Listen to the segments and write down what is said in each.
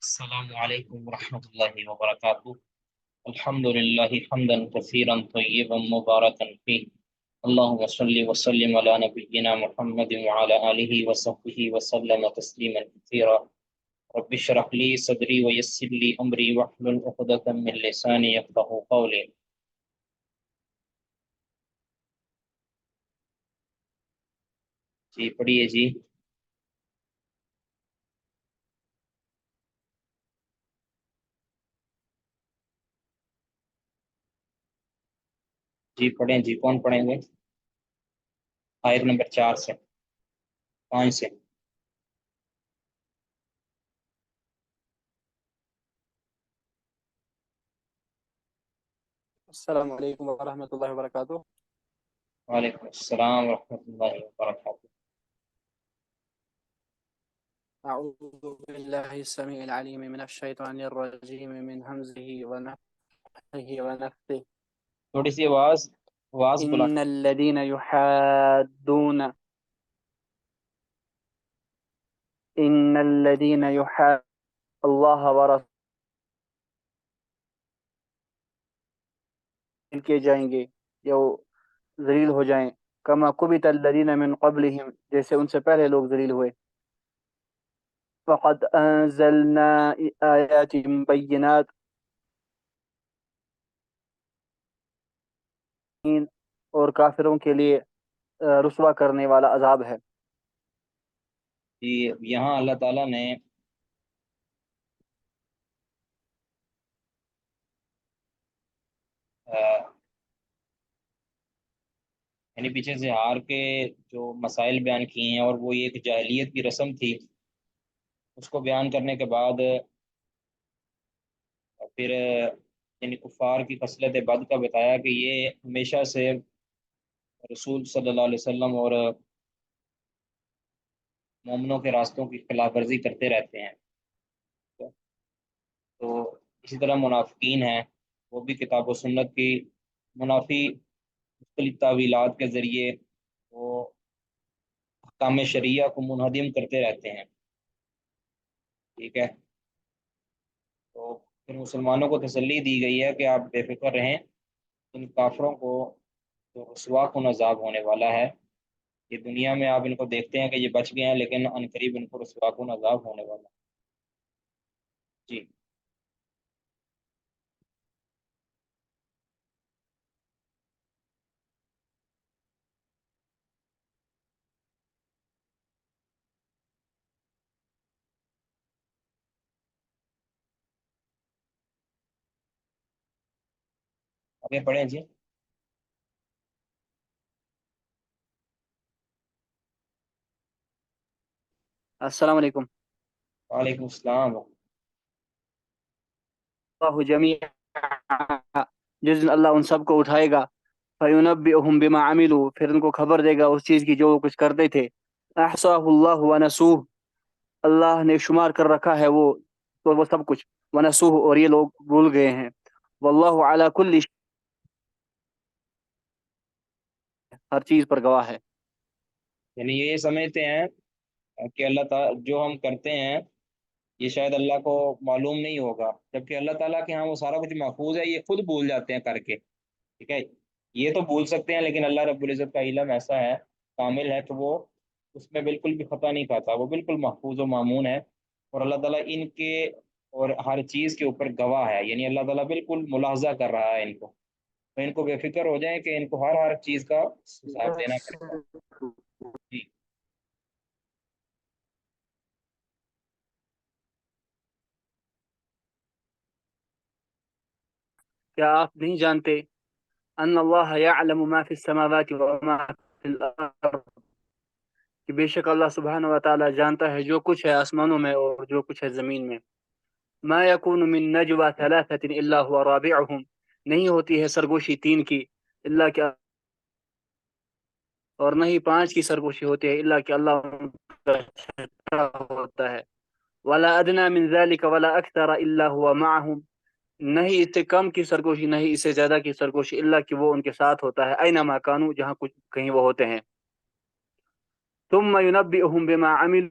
السلام علیکم ورحمۃ اللہ وبرکاتہ۔ الحمد للہ حمدا کثیرا طیبا مبارکا فیہ، اللہم صلی وسلم علی نبینا محمد وعلی آلہ وصحبہ وسلم تسلیما کثیرا۔ رب اشرح لی صدری ویسر لی امری واحلل عقدۃ من لسانی یفقہوا قولی۔ جی پڑھیے جی۔ جی پڑھیں جی، کون پڑھیں گے؟ آیت نمبر 4 سے 5 سے۔ السلام علیکم ورحمۃ اللہ وبرکاتہ۔ وعلیکم السلام ورحمۃ اللہ وبرکاتہ۔ اعوذ باللہ السمیع العلیم من الشیطان الرجیم من حمزہ ونفخہ ونفثہ۔ تھوڑی سی آواز ان الذین یحادون اللہ ورسولہ کے جائیں گے یا وہ ذلیل ہو جائیں، کما کبت الذین من قبلہم، جیسے ان سے پہلے لوگ ذلیل ہوئے۔ فقد انزلنا آیات بینات، اور کافروں کے لیے رسوا کرنے والا عذاب ہے۔ جی یہاں اللہ تعالیٰ نے یعنی پیچھے سے ہار کے جو مسائل بیان کیے ہیں، اور وہ ایک جاہلیت کی رسم تھی، اس کو بیان کرنے کے بعد پھر یعنی کفار کی خصلت بد کا بتایا کہ یہ ہمیشہ سے رسول صلی اللہ علیہ وسلم اور مومنوں کے راستوں کی خلاف ورزی کرتے رہتے ہیں۔ تو اسی طرح منافقین ہیں، وہ بھی کتاب و سنت کی منافی مختلف تعویلات کے ذریعے وہ احکام شریعہ کو منہدم کرتے رہتے ہیں۔ ٹھیک ہے، تو پھر مسلمانوں کو تسلی دی گئی ہے کہ آپ بے فکر رہیں، ان کافروں کو جو رسوا کن عذاب ہونے والا ہے، یہ دنیا میں آپ ان کو دیکھتے ہیں کہ یہ بچ گئے ہیں، لیکن عنقریب ان کو رسوا کن عذاب ہونے والا ہے۔ جی آگے پڑھیں جی۔ السلام علیکم۔ وعلیکم السلام۔ اللہ جمیعا، جس دن اللہ ان سب کو اٹھائے گا، فَيُنَبِّئُهُم بِمَا عَمِلُوا، پھر ان کو خبر دے گا اس چیز کی جو وہ کچھ کرتے تھے۔ احصاہ اللہ ونسوہ، اللہ نے شمار کر رکھا ہے وہ سب کچھ، ونسوہ، اور یہ لوگ بھول گئے ہیں۔ واللہ علی کل شیء، ہر چیز پر گواہ ہے۔ یعنی یہ سمجھتے ہیں کہ اللہ تعالیٰ جو ہم کرتے ہیں یہ شاید اللہ کو معلوم نہیں ہوگا، جبکہ اللہ تعالیٰ کے ہاں وہ سارا کچھ محفوظ ہے، یہ خود بھول جاتے ہیں کر کے۔ ٹھیک ہے، یہ تو بھول سکتے ہیں، لیکن اللہ رب العزت کا علم ایسا ہے، کامل ہے، کہ وہ اس میں بالکل بھی خطا نہیں کھاتا، وہ بالکل محفوظ و معمون ہے، اور اللہ تعالیٰ ان کے اور ہر چیز کے اوپر گواہ ہے، یعنی اللہ تعالیٰ بالکل ملاحظہ کر رہا ہے ان کو، تو ان کو بے فکر ہو جائیں کہ ان کو ہر چیز کا حساب دینا پڑے گا۔ جی کیا آپ نہیں جانتے ان اللہ یعلم ما فی السماوات وما فی الارض، کہ بے شک اللہ سبحانہ و تعالی جانتا ہے جو کچھ ہے آسمانوں میں اور جو کچھ ہے زمین میں۔ ما یکون من نجوى ثلاثة الا هو رابعهم، نہیں ہوتی ہے سرگوشی تین کی اللہ کیا، اور نہ ہی پانچ کی سرگوشی ہوتی ہے اللہ کہ اللہ ان کا چھٹا ہوتا ہے۔ ولا ادنى من ذلك ولا اكثر الا هو معهم، نہیں اس سے کم کی سرگوشی نہیں اس سے زیادہ کی سرگوشی اللہ کہ وہ ان کے ساتھ ہوتا ہے، اینما کانوا، جہاں کچھ کہیں وہ ہوتے ہیں۔ ثم ينبئهم بما عملوا،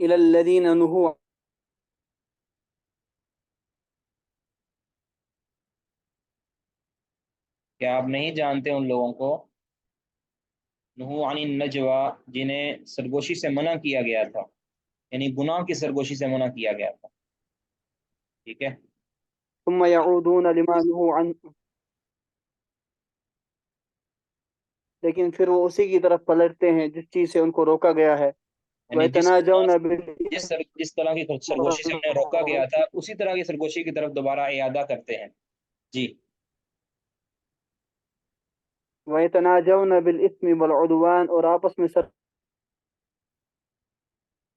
إلى الذين نهوا کیا آپ نہیں جانتے ان لوگوں کو، نہو عن النجوى، جنہیں سرگوشی سے منع کیا گیا تھا، یعنی گناہ کی سرگوشی سے منع کیا گیا تھا، ٹھیک ہے۔ ثم يعودون لما نهوا عنه، لیکن پھر وہ اسی کی طرف پلٹتے ہیں جس چیز سے ان کو روکا گیا ہے۔ یعنی وَيَتَنَاجَوْنَ بِالْإِثْمِ جس طرح کی سرگوشی سے انہیں روکا گیا تھا اسی طرح کی سرگوشی کی طرف دوبارہ اعادہ کرتے ہیں، جی۔ وَيَتَنَاجَوْنَ بِالْإِثْمِ وَالْعُدْوَانِ، اور آپس میں سر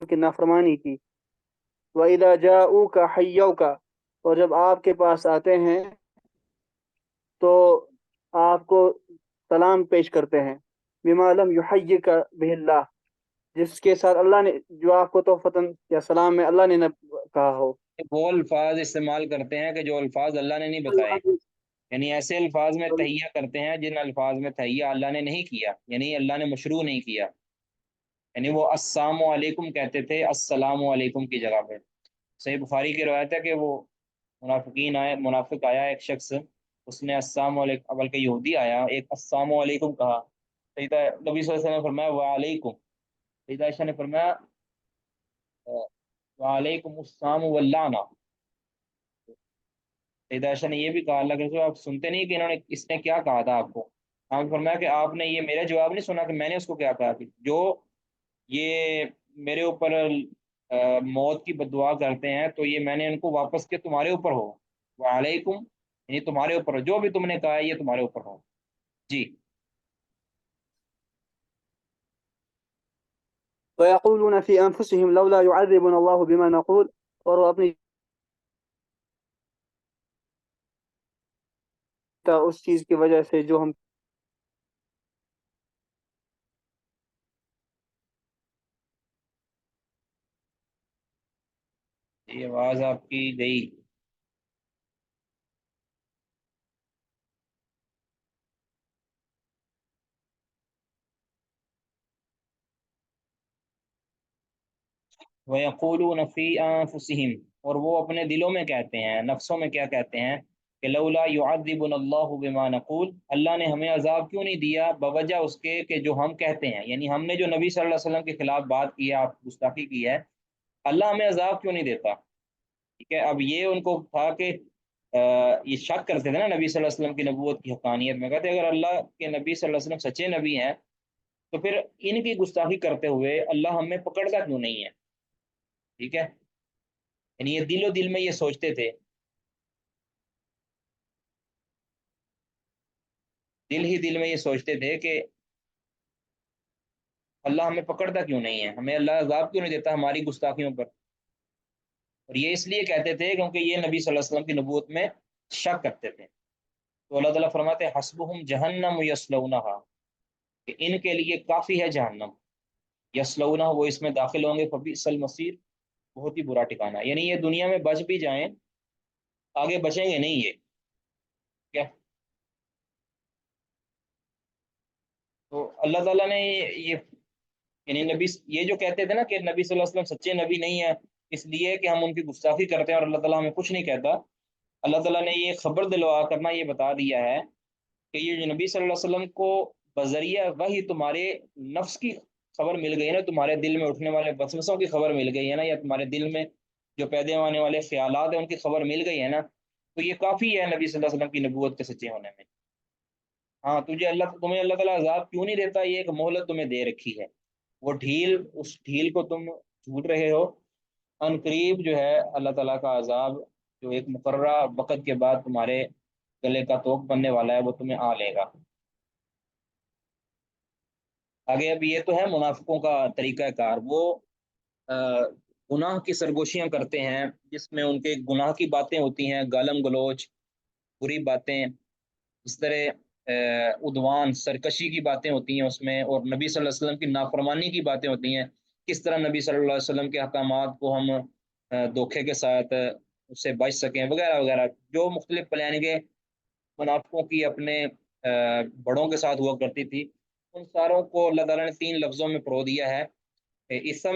کی نافرمانی کی۔ وَإِذَا جَاءُوكَ حَيَّوْكَ، اور جب آپ کے پاس آتے ہیں تو آپ کو سلام پیش کرتے ہیں۔ بِمَا لَمْ يُحَيِّكَ بِهِ اللَّهُ، جس کے ساتھ اللہ نے، جو آپ کو توفتاً یا سلام میں اللہ نے نہ کہا ہو۔ وہ الفاظ استعمال کرتے ہیں کہ جو الفاظ اللہ نے نہیں بتائے، یعنی ایسے الفاظ میں تہیہ کرتے ہیں جن الفاظ میں تہیہ اللہ نے نہیں کیا، یعنی اللہ نے مشروع نہیں کیا، یعنی وہ السلام علیکم کہتے تھے السلام علیکم کی جگہ پہ۔ صحیح بخاری کی روایت ہے کہ وہ منافق آیا ایک شخص، اس نے السلام علیکم، بلکہ یہودی آیا، ایک السلام علیکم کہا، سیدہ نبی صلی اللہ علیہ وسلم نے فرمایا وعلیکم، سیدہ عائشہ نے فرمایا وعلیکم السلام واللعنہ، سیدہ عائشہ نے یہ بھی کہا اللہ کے رسول آپ سنتے نہیں کہ اس نے کیا کہا تھا آپ کو؟ آپ نے فرمایا کہ آپ نے یہ میرا جواب نہیں سنا کہ میں نے اس کو کیا کہا کہ جو یہ میرے اوپر موت کی بد دعا کرتے ہیں تو یہ میں نے ان کو واپس کیا تمہارے اوپر ہو، وعلیکم یعنی تمہارے اوپر ہو، جو بھی تم نے کہا ہے یہ تمہارے اوپر ہو، جی۔ وَيَقُولُونَ فِي أَنفُسِهِمْ لَوْلَا يُعَذِّبُنَا اللَّهُ بِمَا نَقُولُ، اور وہ اپنی اس چیز کی وجہ سے جو ہم یہ آواز آپ کی گئی۔ وَيَقُولُونَ فِي أَنفُسِهِمْ، اور وہ اپنے دلوں میں کہتے ہیں، نفسوں میں کیا کہتے ہیں کہ لولا يعذبنا اللہ بما نقول، اللہ نے ہمیں عذاب کیوں نہیں دیا بوجہ اس کے کہ جو ہم کہتے ہیں، یعنی ہم نے جو نبی صلی اللہ علیہ وسلم کے خلاف بات کی ہے، آپ گستاخی کی ہے، اللہ ہمیں عذاب کیوں نہیں دیتا، ٹھیک ہے۔ اب یہ ان کو تھا کہ یہ شک کرتے تھے نا نبی صلی اللہ علیہ وسلم کی نبوت کی حقانیت میں، کہتے اگر اللہ کے نبی صلی اللہ علیہ وسلم سچے نبی ہیں تو پھر ان کی گستاخی کرتے ہوئے اللہ ہمیں پکڑتا کیوں نہیں ہے، ٹھیک ہے۔ یعنی یہ دل و دل میں یہ سوچتے تھے، دل ہی دل میں یہ سوچتے تھے کہ اللہ ہمیں پکڑتا کیوں نہیں ہے، ہمیں اللہ عذاب کیوں نہیں دیتا ہماری گستاخیوں پر، اور یہ اس لیے کہتے تھے کیونکہ یہ نبی صلی اللہ علیہ وسلم کی نبوت میں شک کرتے تھے۔ تو اللہ تعالیٰ فرماتے ہیں حسبہم جہنم یصلونہا، کہ ان کے لیے کافی ہے جہنم، یصلونہا وہ اس میں داخل ہوں گے، فبئس المصیر بہت ہی برا ٹھکانہ، یعنی یہ دنیا میں بچ بھی جائیں آگے بچیں گے نہیں یہ، کیا؟ تو اللہ تعالیٰ نے یہ یعنی نبی یہ جو کہتے تھے نا کہ نبی صلی اللہ علیہ وسلم سچے نبی نہیں ہے اس لیے کہ ہم ان کی گستاخی کرتے ہیں اور اللہ تعالیٰ ہمیں کچھ نہیں کہتا، اللہ تعالیٰ نے یہ خبر دلوا کرنا یہ بتا دیا ہے کہ یہ جو نبی صلی اللہ علیہ وسلم کو بذریعہ وہی تمہارے نفس کی خبر مل گئی ہے نا، تمہارے دل میں اٹھنے والے وسوسوں کی خبر مل گئی ہے نا، یا تمہارے دل میں جو پیدا ہونے والے خیالات ہیں ان کی خبر مل گئی ہے نا، تو یہ کافی ہے نبی صلی اللہ علیہ وسلم کی نبوت کے سچے ہونے میں۔ ہاں تمہیں اللہ تعالیٰ عذاب کیوں نہیں دیتا، یہ ایک مہلت تمہیں دے رکھی ہے، وہ ڈھیل، اس ڈھیل کو تم جھوٹ رہے ہو، ان قریب جو ہے اللہ تعالیٰ کا عذاب جو ایک مقررہ وقت کے بعد تمہارے گلے کا توق بننے والا ہے وہ تمہیں آ لے گا۔ آگے اب یہ تو ہے منافقوں کا طریقہ کار، وہ گناہ کی سرگوشیاں کرتے ہیں جس میں ان کے گناہ کی باتیں ہوتی ہیں، گالم گلوچ، بری باتیں، اس طرح عدوان سرکشی کی باتیں ہوتی ہیں اس میں، اور نبی صلی اللہ علیہ وسلم کی نافرمانی کی باتیں ہوتی ہیں، کس طرح نبی صلی اللہ علیہ وسلم کے احکامات کو ہم دھوکے کے ساتھ اس سے بچ سکیں وغیرہ وغیرہ، جو مختلف پلاننگیں منافقوں کی اپنے بڑوں کے ساتھ ہوا کرتی تھی، ان ساروں کو اللہ تعالیٰ نے 3 لفظوں میں پرو دیا ہے، اسم،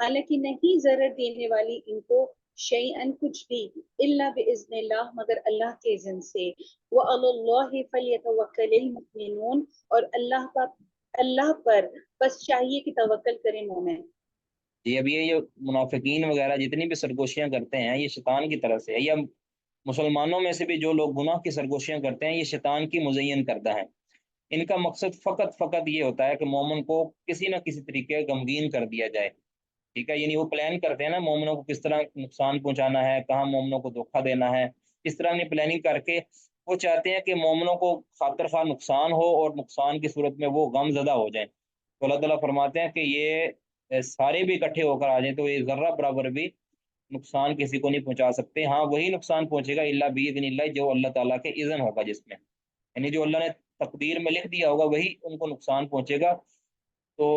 حالانکہ نہیں ضرر دینے والی ان کو شیئن کچھ بھی الا باذن اللہ مگر اللہ کے اذن سے وعلی اللہ فلیتوکل المؤمنون اور اللہ پر بس چاہیے کہ توکل کریں مومن. جی اب یہ منافقین وغیرہ جتنی بھی سرگوشیاں کرتے ہیں یہ شیطان کی طرف سے ہے، یا مسلمانوں میں سے بھی جو لوگ گناہ کی سرگوشیاں کرتے ہیں یہ شیطان کی مزین کرتا ہے. ان کا مقصد فقط یہ ہوتا ہے کہ مومن کو کسی نہ کسی طریقے غمگین کر دیا جائے. ٹھیک ہے، یعنی وہ پلان کرتے ہیں نا مومنوں کو کس طرح نقصان پہنچانا ہے، کہاں مومنوں کو دھوکہ دینا ہے، اس طرح کی پلاننگ کر کے وہ چاہتے ہیں کہ مومنوں کو خاطر خواہ نقصان ہو اور نقصان کی صورت میں وہ غم زدہ ہو جائیں. تو اللہ تعالیٰ فرماتے ہیں کہ یہ سارے بھی اکٹھے ہو کر آ جائیں تو یہ ذرہ برابر بھی نقصان کسی کو نہیں پہنچا سکتے. ہاں وہی نقصان پہنچے گا الا باذن اللہ جو اللہ تعالیٰ کے اذن ہوگا، جس میں یعنی جو اللہ نے تقدیر میں لکھ دیا ہوگا وہی ان کو نقصان پہنچے گا. تو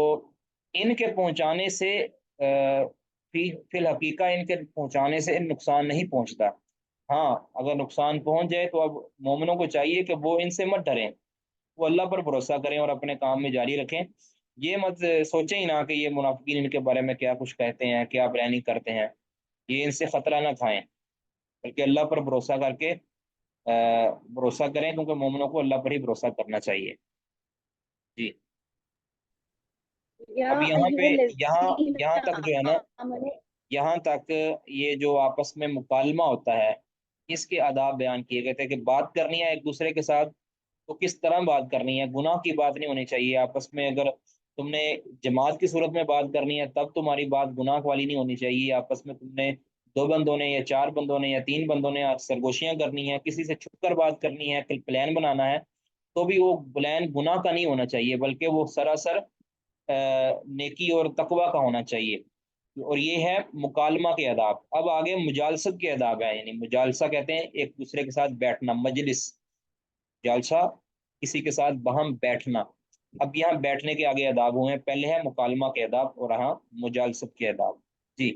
ان کے پہنچانے سے فی الحقیقہ ان کے پہنچانے سے نقصان نہیں پہنچتا. ہاں اگر نقصان پہنچ جائے تو اب مومنوں کو چاہیے کہ وہ ان سے مت ڈریں، وہ اللہ پر بھروسہ کریں اور اپنے کام میں جاری رکھیں. یہ مت سوچیں ہی نہ کہ یہ منافقین ان کے بارے میں کیا کچھ کہتے ہیں، کیا پلاننگ کرتے ہیں، یہ ان سے خطرہ نہ کھائیں بلکہ اللہ پر بھروسہ کر کے بھروسہ کریں، کیونکہ مومنوں کو اللہ پر ہی بھروسہ کرنا چاہیے. جی یا اب یہاں ایھا پہ الذین یہاں تک جو ہے نا، آمنوا یہاں تک یہ جو آپس میں مکالمہ ہوتا ہے اس کے آداب بیان کیے گئے تھے کہ بات کرنی ہے ایک دوسرے کے ساتھ تو کس طرح بات کرنی ہے. گناہ کی بات نہیں ہونی چاہیے آپس میں. اگر تم نے جماعت کی صورت میں بات کرنی ہے تب تمہاری بات گناہ والی نہیں ہونی چاہیے. آپس میں تم نے دو بندوں نے یا چار بندوں نے یا تین بندوں نے سرگوشیاں کرنی ہے، کسی سے چھپ کر بات کرنی ہے، پلان بنانا ہے، تو بھی وہ پلان گناہ کا نہیں ہونا چاہیے بلکہ وہ سراسر نیکی اور تقوی کا ہونا چاہیے. اور یہ ہے مکالمہ کے آداب. اب آگے مجالست کے آداب ہیں، یعنی مجالسہ کہتے ہیں ایک دوسرے کے ساتھ بیٹھنا، مجلس جالسہ کسی کے ساتھ باہم بیٹھنا. اب یہاں بیٹھنے کے آگے آداب ہوئے ہیں، پہلے ہے مکالمہ کے آداب اور یہاں مجالست کے آداب. جی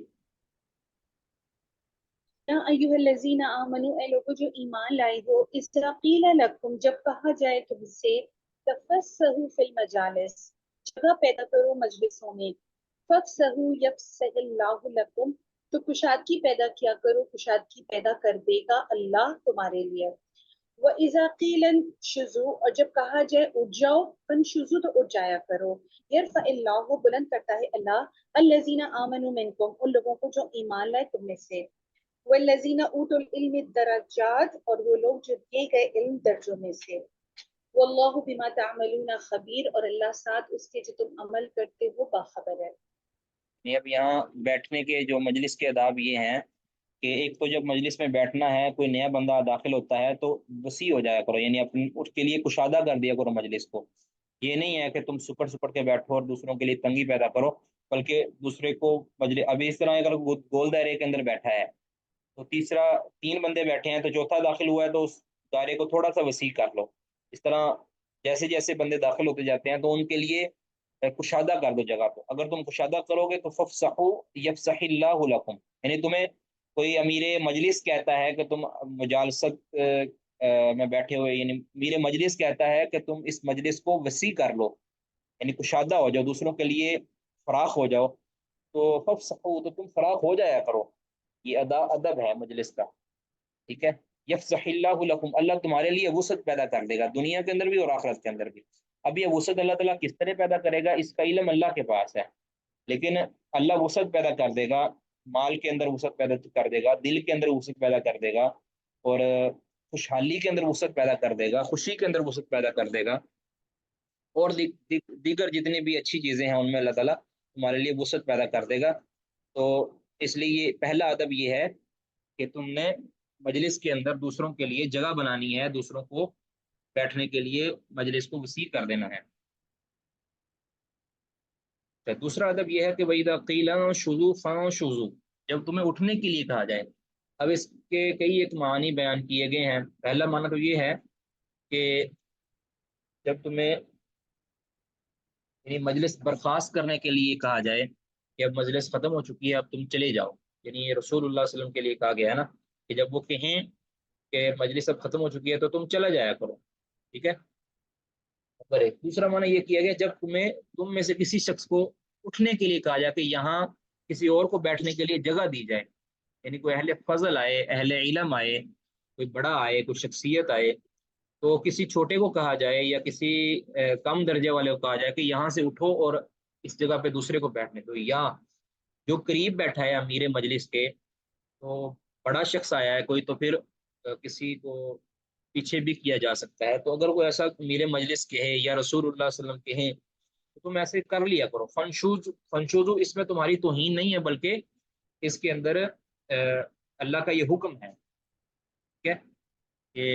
یا ایھا الذین آمنوا اے لوگو جو ایمان لائے ہو اذا قیل لکم جب کہا جائے تم سے تفسحوا فی المجالس جگہ پیدا کرو مجلسوں میں، فافسحوا یفسح اللہ لکم تو کشادگی پیدا کیا کرو، کشادگی پیدا کر دے گا اللہ تمہارے لیے. وَإِذَا قِيلَ انشُزُوا اور جب کہا جائے اٹھ جاؤ، فانشزوا تو اٹھ جایا کرو. یرفع اللہ بلند کرتا ہے اللہ الذین آمنوا منکم ان لوگوں کو جو ایمان لائے تم میں سے، والذین اوتوا العلم درجات اور وہ لوگ جو دیے گئے علم درجوں میں سے. واللہ بما تعملون خبیر اور اللہ ساتھ اس کے جو تم عمل کرتے ہو باخبر ہے. اب یہاں بیٹھنے کے جو مجلس کے آداب یہ ہیں کہ ایک تو جب مجلس میں بیٹھنا ہے کوئی نیا بندہ داخل ہوتا ہے تو وسیع ہو جایا کرو، یعنی اپنے اس کے لیے کشادہ کر دیا کرو مجلس کو. یہ نہیں ہے کہ تم سپٹ سپٹ کے بیٹھو اور دوسروں کے لیے تنگی پیدا کرو، بلکہ دوسرے کو مجلس ابھی اس طرح اگر گول دائرے کے اندر بیٹھا ہے تو تیسرا تین بندے بیٹھے ہیں تو چوتھا داخل ہوا ہے تو اس دائرے کو تھوڑا سا وسیع کر لو. اس طرح جیسے جیسے بندے داخل ہوتے جاتے ہیں تو ان کے لیے کشادہ کر دو جگہ کو. اگر تم کشادہ کرو گے تو فافسحوا یفسح اللہ لکم، یعنی تمہیں کوئی امیر مجلس کہتا ہے کہ تم مجالست میں بیٹھے ہوئے، یعنی امیر مجلس کہتا ہے کہ تم اس مجلس کو وسیع کر لو، یعنی کشادہ ہو جاؤ، دوسروں کے لیے فراخ ہو جاؤ. تو فافسحوا تو تم فراخ ہو جایا کرو. یہ ادب ہے مجلس کا. ٹھیک ہے، یفسح اللہ لکم اللہ تمہارے لیے وسعت پیدا کر دے گا دنیا کے اندر بھی اور آخرت کے اندر بھی. اب یہ وسعت اللہ تعالیٰ کس طرح پیدا کرے گا اس کا علم اللہ کے پاس ہے، لیکن اللہ وسعت پیدا کر دے گا، مال کے اندر وسعت پیدا کر دے گا، دل کے اندر وسعت پیدا کر دے گا، اور خوشحالی کے اندر وسعت پیدا کر دے گا، خوشی کے اندر وسعت پیدا کر دے گا، اور دیگر جتنی بھی اچھی چیزیں ہیں ان میں اللہ تعالیٰ تمہارے لیے وسعت پیدا کر دے گا. تو اس لیے پہلا ادب یہ ہے کہ تم نے مجلس کے اندر دوسروں کے لیے جگہ بنانی ہے، دوسروں کو بیٹھنے کے لیے مجلس کو وسیع کر دینا ہے. دوسرا ادب یہ ہے کہ وَإِذَا قِيلَ انشُزُوا فَانشُزُوا جب تمہیں اٹھنے کے لیے کہا جائے. اب اس کے کئی ایک معنی بیان کیے گئے ہیں. پہلا معنی تو یہ ہے کہ جب تمہیں یعنی مجلس برخاست کرنے کے لیے کہا جائے کہ اب مجلس ختم ہو چکی ہے اب تم چلے جاؤ، یعنی یہ رسول اللہ صلی اللہ علیہ وسلم کے لیے کہا گیا ہے نا کہ جب وہ کہیں کہ مجلس اب ختم ہو چکی ہے تو تم چلا جایا کرو. ٹھیک ہے. نمبر ایک. دوسرا معنی یہ کیا گیا جب تم میں سے کسی شخص کو اٹھنے کے لیے کہا جائے کہ یہاں کسی اور کو بیٹھنے کے لیے جگہ دی جائے، یعنی کوئی اہل فضل آئے، اہل علم آئے، کوئی بڑا آئے، کوئی شخصیت آئے، تو کسی چھوٹے کو کہا جائے یا کسی کم درجے والے کو کہا جائے کہ یہاں سے اٹھو اور اس جگہ پہ دوسرے کو بیٹھنے دو، یا جو قریب بیٹھا ہے امیر مجلس کے، تو بڑا شخص آیا ہے کوئی، تو پھر کسی کو پیچھے بھی کیا جا سکتا ہے۔ تو اگر کوئی ایسا امیر مجلس کے ہے یا رسول اللہ صلی اللہ علیہ وسلم کے ہیں تو تم ایسے کر لیا کرو۔ فنشوزو اس میں تمہاری توہین نہیں ہے، بلکہ اس کے اندر اللہ کا یہ حکم ہے، ٹھیک ہے، کہ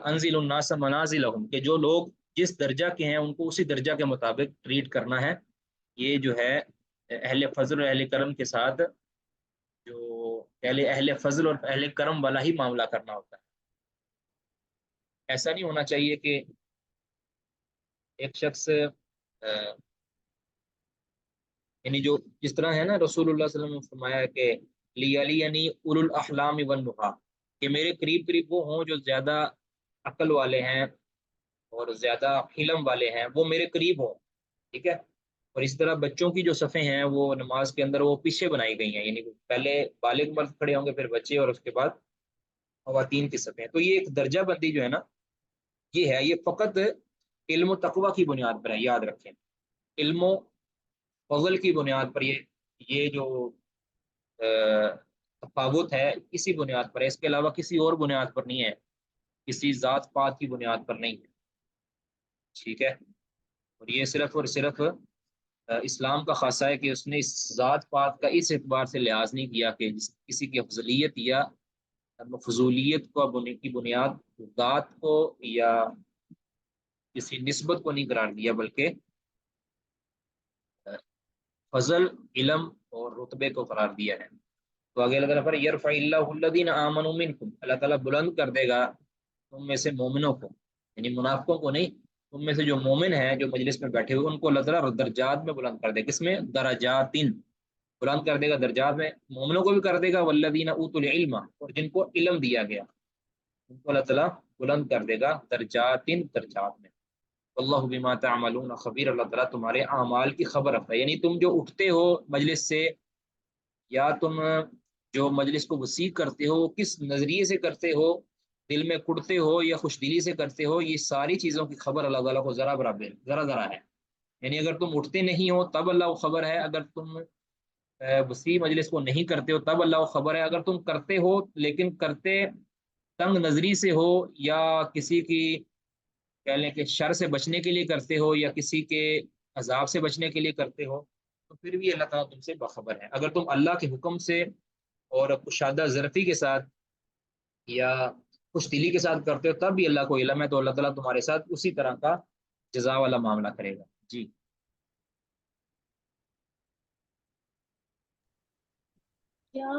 انزل الناس منازلہم، کہ جو لوگ جس درجہ کے ہیں ان کو اسی درجہ کے مطابق ٹریٹ کرنا ہے۔ یہ جو ہے اہل فضل اور اہل کرم کے ساتھ، جو اہل فضل اور اہل کرم والا ہی معاملہ کرنا ہوتا ہے۔ ایسا نہیں ہونا چاہیے کہ ایک شخص یعنی جو جس طرح ہے نا، رسول اللہ صلی اللہ علیہ وسلم نے فرمایا کہ لیَلِیَنِی اولو الاحلام والنُّہیٰ، کہ میرے قریب قریب وہ ہوں جو زیادہ عقل والے ہیں اور زیادہ حلم والے ہیں، وہ میرے قریب ہوں، ٹھیک ہے۔ اور اس طرح بچوں کی جو صفیں ہیں وہ نماز کے اندر وہ پیچھے بنائی گئی ہیں، یعنی پہلے بالغ مرد کھڑے ہوں گے، پھر بچے، اور اس کے بعد خواتین کی صفیں۔ تو یہ ایک درجہ بندی جو ہے نا، یہ ہے، یہ فقط علم و تقوی کی بنیاد پر ہے، یاد رکھیں، علم و فضل کی بنیاد پر یہ جو تفاوت ہے اسی بنیاد پر ہے، اس کے علاوہ کسی اور بنیاد پر نہیں ہے، کسی ذات پات کی بنیاد پر نہیں ہے، ٹھیک ہے۔ اور یہ صرف اور صرف اسلام کا خاصہ ہے کہ اس نے اس ذات پات کا اس اعتبار سے لحاظ نہیں کیا کہ کسی کی افضلیت یا فضولیت کو کی بنیاد ذات کو یا کسی نسبت کو نہیں قرار دیا، بلکہ فضل، علم اور رتبے کو قرار دیا ہے۔ تو آگے اللہ تعالیٰ یرفع اللہ الذین آمنوا منکم، اللہ تعالیٰ بلند کر دے گا تم میں سے مومنوں کو، یعنی منافقوں کو نہیں، تم میں سے جو مومن ہیں جو مجلس میں بیٹھے ہوئے ان کو اللہ تعالیٰ درجات میں بلند کر دے گا۔ کس میں؟ درجات، بلند کر دے گا درجات میں، مومنوں کو بھی کر دے گا، والذین اوتوا العلم، اور جن کو علم دیا گیا ان کو اللہ تعالیٰ بلند کر دے گا درجات، درجات میں۔ اللہ بما تعملون خبیر، اللہ تعالیٰ تمہارے اعمال کی خبر رکھتا ہے، یعنی تم جو اٹھتے ہو مجلس سے، یا تم جو مجلس کو وسیع کرتے ہو وہ کس نظریے سے کرتے ہو، دل میں کڑتے ہو یا خوش دلی سے کرتے ہو، یہ ساری چیزوں کی خبر اللہ تعالیٰ کو ذرا برابر ذرا ذرا ہے۔ یعنی اگر تم اٹھتے نہیں ہو تب اللہ کو خبر ہے، اگر تم وسیع مجلس کو نہیں کرتے ہو تب اللہ کو خبر ہے، اگر تم کرتے ہو لیکن کرتے تنگ نظری سے ہو، یا کسی کی کہہ لیں کہ شر سے بچنے کے لیے کرتے ہو، یا کسی کے عذاب سے بچنے کے لیے کرتے ہو، تو پھر بھی اللہ تعالیٰ تم سے باخبر ہے۔ اگر تم اللہ کے حکم سے اور کشادہ ظرفی کے ساتھ یا خوش دلی کے ساتھ کرتے ہو تب بھی اللہ کو علم ہے، تو اللہ تعالیٰ تمہارے ساتھ اسی طرح کا جزا والا معاملہ کرے گا۔ جی یا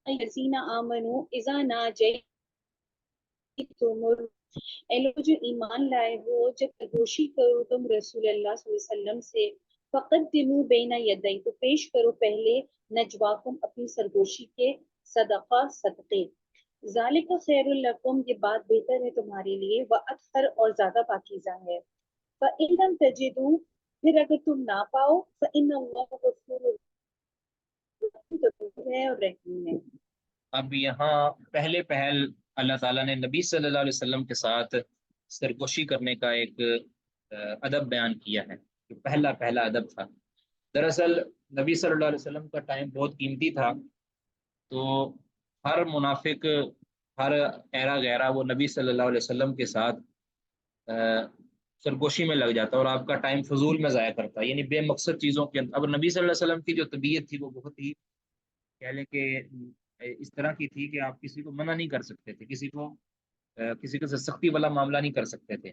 الذین آمنوا اذا ناجیتم، اے لوگ جو ایمان لائے ہو، جب سرگوشی کرو تم رسول اللہ صلی اللہ علیہ وسلم سے، فقدموا بین یدی، تو پیش کرو پہلے، نجواکم، اپنی سرگوشی کے، صدقہ، صدقے، ذالک خیر لکم، یہ بات بہتر ہے تمہارے لیے، واطہر، اور زیادہ پاکیزہ ہے، فإن لم تجدوا، پھر اگر تم نہ پاؤ، فإن اللہ غفور ہے اور رحیم ہے۔ اب یہاں پہلے پہل اللہ تعالیٰ نے نبی صلی اللہ علیہ وسلم کے ساتھ سرگوشی کرنے کا ایک ادب بیان کیا ہے، جو پہلا ادب تھا۔ دراصل نبی صلی اللہ علیہ وسلم کا ٹائم بہت قیمتی تھا، تو ہر منافق، ہر ایرا غیرہ وہ نبی صلی اللہ علیہ وسلم کے ساتھ سرگوشی میں لگ جاتا اور آپ کا ٹائم فضول میں ضائع کرتا، یعنی بے مقصد چیزوں کے اندر۔ اب نبی صلی اللہ علیہ وسلم کی جو طبیعت تھی وہ بہت ہی کہہ لیں کہ اس طرح کی تھی کہ آپ کسی کو منع نہیں کر سکتے تھے، کسی کے سختی والا معاملہ نہیں کر سکتے تھے۔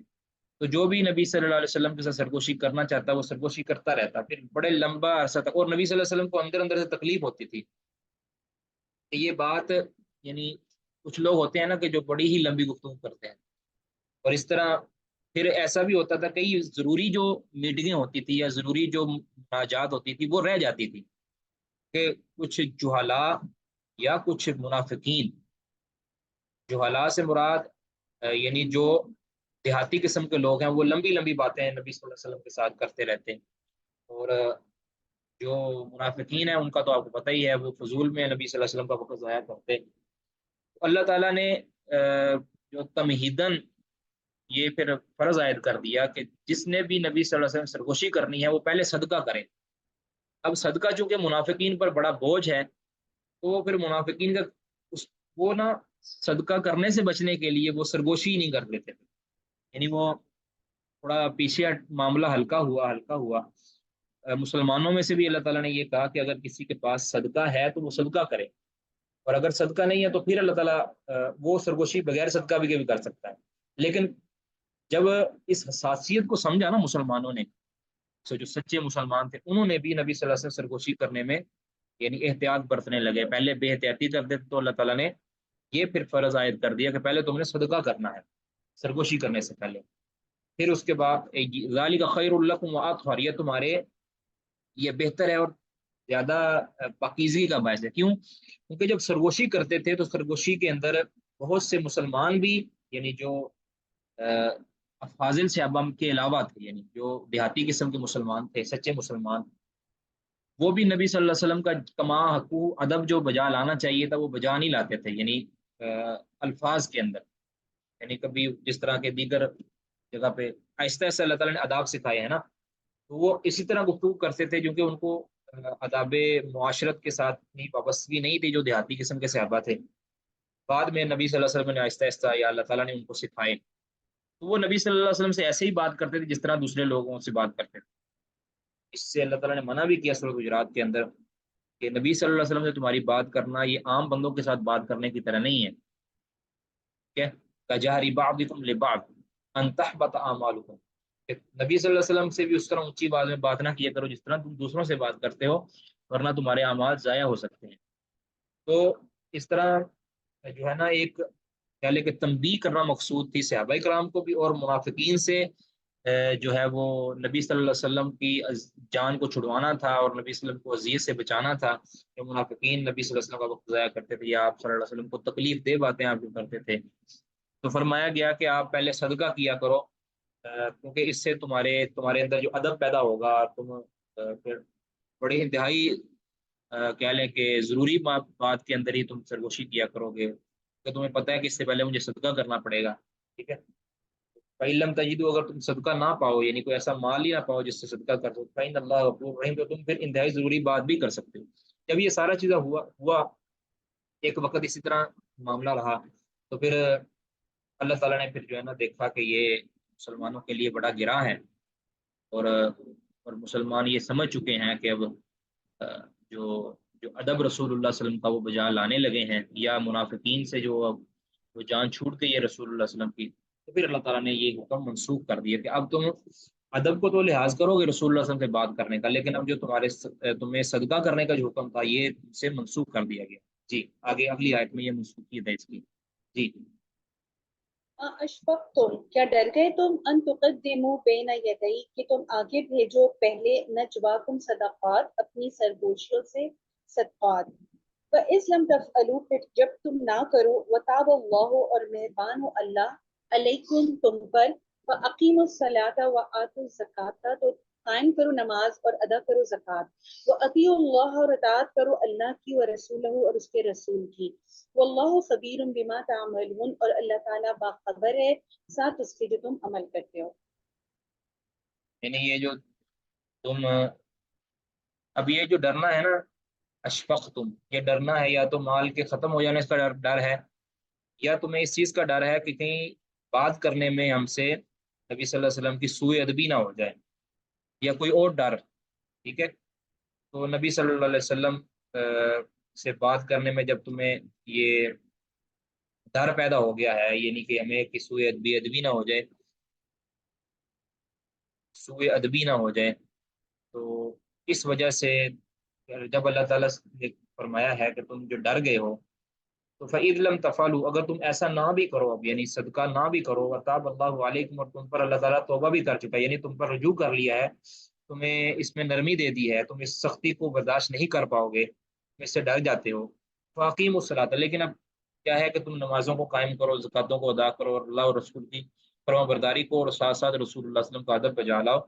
تو جو بھی نبی صلی اللہ علیہ وسلم کے ساتھ سرگوشی کرنا چاہتا وہ سرگوشی کرتا رہتا، پھر بڑے لمبا عرصہ تک۔ اور نبی صلی اللہ علیہ وسلم کو اندر اندر سے تکلیف ہوتی تھی کہ یہ بات، یعنی کچھ لوگ ہوتے ہیں نا کہ جو بڑی ہی لمبی گفتگو کرتے ہیں، اور اس طرح پھر ایسا بھی ہوتا تھا کئی ضروری جو میٹنگیں ہوتی تھی یا ضروری جو مناجات ہوتی تھی وہ رہ جاتی تھی، کہ کچھ جہلا یا کچھ منافقین، جہلا سے مراد یعنی جو دیہاتی قسم کے لوگ ہیں، وہ لمبی لمبی باتیں نبی صلی اللہ علیہ وسلم کے ساتھ کرتے رہتے ہیں، اور جو منافقین ہیں ان کا تو آپ کو پتہ ہی ہے، وہ فضول میں نبی صلی اللہ علیہ وسلم کا وقت ضائع کرتے۔ اللہ تعالیٰ نے جو تمہیدن یہ پھر فرض عائد کر دیا کہ جس نے بھی نبی صلی اللہ علیہ وسلم سرگوشی کرنی ہے وہ پہلے صدقہ کرے۔ اب صدقہ چونکہ منافقین پر بڑا بوجھ ہے، تو وہ پھر منافقین کا اس وہ نا صدقہ کرنے سے بچنے کے لیے وہ سرگوشی ہی نہیں کر دیتے تھے، یعنی وہ تھوڑا پیچھے معاملہ ہلکا ہوا۔ مسلمانوں میں سے بھی اللہ تعالیٰ نے یہ کہا کہ اگر کسی کے پاس صدقہ ہے تو وہ صدقہ کرے، اور اگر صدقہ نہیں ہے تو پھر اللہ تعالیٰ وہ سرگوشی بغیر صدقہ بھی کر سکتا ہے۔ لیکن جب اس حساسیت کو سمجھا نا مسلمانوں نے، سو جو سچے مسلمان تھے انہوں نے بھی نبی صلی اللہ علیہ وسلم سرگوشی کرنے میں یعنی احتیاط برتنے لگے۔ پہلے بے احتیاطی کرتے تھے تو اللہ تعالیٰ نے یہ پھر فرض عائد کر دیا کہ پہلے تم نے صدقہ کرنا ہے سرگوشی کرنے سے پہلے، پھر اس کے بعد ذالک خیر لکم واطہر، یہ تمہارے یہ بہتر ہے اور زیادہ پاکیزگی کا باعث ہے۔ کیوں؟ کیونکہ جب سرگوشی کرتے تھے تو سرگوشی کے اندر بہت سے مسلمان بھی یعنی جو افاضل صحابہ کے علاوہ تھے، یعنی جو دیہاتی قسم کے مسلمان تھے، سچے مسلمان، وہ بھی نبی صلی اللہ علیہ وسلم کا کما حقوق ادب جو بجا لانا چاہیے تھا وہ بجا نہیں لاتے تھے، یعنی الفاظ کے اندر، یعنی کبھی جس طرح کے دیگر جگہ پہ آہستہ آہستہ اللہ تعالیٰ نے آداب سکھائے ہیں نا، تو وہ اسی طرح گفتگو کرتے تھے کیونکہ ان کو آداب معاشرت کے ساتھ اتنی وابستگی نہیں تھی جو دیہاتی قسم کے صحابہ تھے۔ بعد میں نبی صلی اللہ علیہ وسلم نے آہستہ آہستہ یا اللہ تعالیٰ نے ان کو سکھائے، تو وہ نبی صلی اللہ علیہ وسلم سے ایسے ہی بات کرتے تھے جس طرح دوسرے لوگوں سے بات کرتے تھے۔ اس سے اللہ تعالیٰ نے منع بھی کیا سورۃ حجرات کے اندر کہ نبی صلی اللہ علیہ وسلم سے تمہاری بات کرنا یہ عام بندوں کے ساتھ بات کرنے کی طرح نہیں ہے، کہ کجہری بعضکم لبعض ان تحبط اعمالکم، کہ نبی صلی اللہ علیہ وسلم سے بھی اس طرح اونچی آواز میں بات نہ کیا کرو جس طرح تم دوسروں سے بات کرتے ہو، ورنہ تمہارے اعمال ضائع ہو سکتے ہیں۔ تو اس طرح جو ہے نا ایک کہہ لے کہ تنبیہ کرنا مقصود تھی صحابہ کرام کو بھی، اور منافقین سے جو ہے وہ نبی صلی اللہ علیہ وسلم کی جان کو چھڑوانا تھا اور نبی صلی اللہ علیہ وسلم کو اذیت سے بچانا تھا، کہ منافقین نبی صلی اللہ علیہ وسلم کا وقت ضائع کرتے تھے یا آپ صلی اللہ علیہ وسلم کو تکلیف دہ باتیں آپ جو کرتے تھے۔ تو فرمایا گیا کہ آپ پہلے صدقہ کیا کرو، کیونکہ اس سے تمہارے اندر جو ادب پیدا ہوگا، تم پھر بڑی انتہائی کہہ لیں کہ ضروری بات کے اندر ہی تم سرگوشی کیا کرو گے، کہ تمہیں پتہ ہے کہ اس سے پہلے مجھے صدقہ کرنا پڑے گا، ٹھیک ہے۔ فَإِن لَمْ تَجِدُوا، اگر تم صدقہ نہ پاؤ یعنی کوئی ایسا مال ہی نہ پاؤ جس سے صدقہ کر سکو، فَإِنَّ اللَّهَ غَفُورٌ رَحِيمٌ، تو تم پھر انتہائی ضروری بات بھی کر سکتے ہو۔ جب یہ سارا چیزیں ہوا ایک وقت اسی طرح معاملہ رہا، تو پھر اللہ تعالیٰ نے پھر جو ہے نا دیکھا کہ یہ مسلمانوں کے لیے بڑا گراں ہے، اور مسلمان یہ سمجھ چکے ہیں کہ اب جو جو ادب رسول اللہ صلی اللہ علیہ وسلم کا وہ بجا لانے لگے ہیں، یا منافقین سے جو جان چھوٹ گئی ہے رسول اللہ صلی اللہ علیہ وسلم کی، تو پھر اللہ تعالیٰ نے یہ حکم منسوخ کر دیا کہ اب تم ادب کو تو لحاظ کرو گے رسول اللہ صلی اللہ علیہ وسلم سے بات کرنے کا، لیکن اب جو تمہیں صدقہ کرنے کا جو حکم تھا یہ سے منسوخ کر دیا گیا۔ جی آگے اگلی آیت میں یہ منسوخیت ہے اس کی۔ جی اشفقتم، کیا ڈر گئے تم، ان تقدموا بین یدئی، کہ تم آگے بھیجو پہلے نجواکم صدقات، اپنی سرگوشیوں سے صدقات، فَإِذْ لَمْ تَفْعَلُوا، پھر جب تم نہ کرو، وَتَابَ اللَّهُ، اور مہربان ہو اللہ، علیکم تم پر، وَأَقِیمُوا الصَّلَاةَ وَآتُوا الزَّکَاةَ، تو قائم کرو نماز اور ادا کرو زکوٰۃ، وَأَطِیعُوا اللَّهَ، اور اطاعت کرو اللہ کی، وَرَسُولَهُ، اور اس کے رسول کی، واللہ خبیر بما تعملون، اور اللہ تعالیٰ باخبر ہے ساتھ اس کے جو تم عمل کرتے ہو۔ یعنی یہ جو تم اب یہ جو ڈرنا ہے نا، اشفقتم، یہ ڈرنا ہے یا تو مال کے ختم ہو جانے کا ڈر ہے، یا تمہیں اس چیز کا ڈر ہے کہ کہیں بات کرنے میں ہم سے نبی صلی اللہ علیہ وسلم کی سوء ادبی نہ ہو جائے، یا کوئی اور ڈر، ٹھیک ہے۔ تو نبی صلی اللہ علیہ وسلم سے بات کرنے میں جب تمہیں یہ ڈر پیدا ہو گیا ہے، یعنی کہ ہمیں کہ سوء ادبی نہ ہو جائے، سوء ادبی نہ ہو جائے، تو اس وجہ سے جب اللہ تعالیٰ نے فرمایا ہے کہ تم جو ڈر گئے ہو، تو فَإِذْ لَمْ تَفْعَلُوا، اگر تم ایسا نہ بھی کرو، اب یعنی صدقہ نہ بھی کرو، وَتَابَ اللَّهُ عَلَيْكُمْ، اور تم پر اللہ تعالیٰ توبہ بھی کر چکا ہے، یعنی تم پر رجوع کر لیا ہے، تمہیں اس میں نرمی دے دی ہے، تم اس سختی کو برداشت نہیں کر پاؤ گے، تم اس سے ڈر جاتے ہو، فَأَقِیمُوا الصَّلَاةَ، لیکن اب کیا ہے کہ تم نمازوں کو قائم کرو، زکاتوں کو ادا کرو، اور اللہ اور رسول کی فرما برداری کو اور ساتھ ساتھ رسول اللہ صلی اللہ علیہ وسلم کا ادب بجا لاؤ،